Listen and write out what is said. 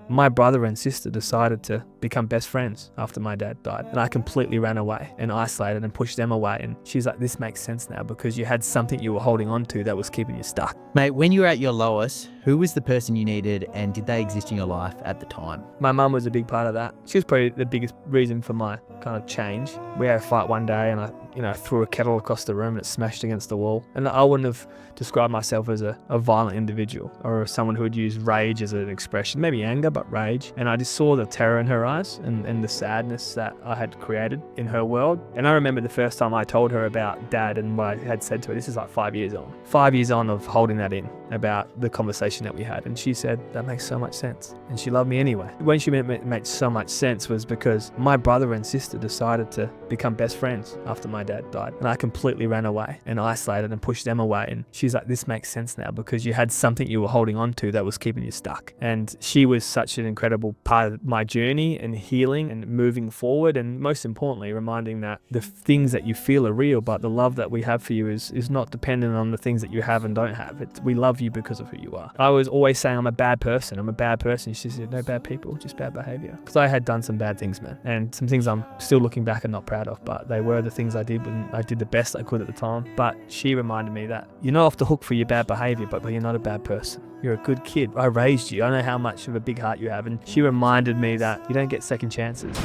My brother and sister decided to become best friends after my dad died. And I completely ran away and isolated and pushed them away. And she's like, this makes sense now because you had something you were holding on to that was keeping you stuck. Mate, when you were at your lowest, who was the person you needed and did they exist in your life at the time? My mum was a big part of that. She was probably the biggest reason for my kind of change. We had a fight one day and I threw a kettle across the room and it smashed against the wall. And I wouldn't have described myself as a violent individual or someone who would use rage as an expression, maybe anger, but rage. And I just saw the terror in her eyes and the sadness that I had created in her world. And I remember the first time I told her about Dad and what I had said to her. This is like 5 years on. 5 years on of holding that in about the conversation that we had. And she said, that makes so much sense. And she loved me anyway. When she meant it made so much sense was because my brother and sister decided to become best friends after my dad died. And I completely ran away and isolated and pushed them away. And she's like, this makes sense now because you had something you were holding on to that was keeping you stuck. And she was such an incredible part of my journey and healing and moving forward. And most importantly, reminding that the things that you feel are real, but the love that we have for you is not dependent on the things that you have and don't have. We love you because of who you are. I was always saying, I'm a bad person. I'm a bad person. She said, no bad people, just bad behavior. Because I had done some bad things, man. And some things I'm still looking back and not proud of, but they were the things I did when I did the best I could at the time. But she reminded me that you're not off the hook for your bad behavior, but you're not a bad person. You're a good kid. I raised you. I know how much of a big heart you have. And she reminded me that you don't get second chances.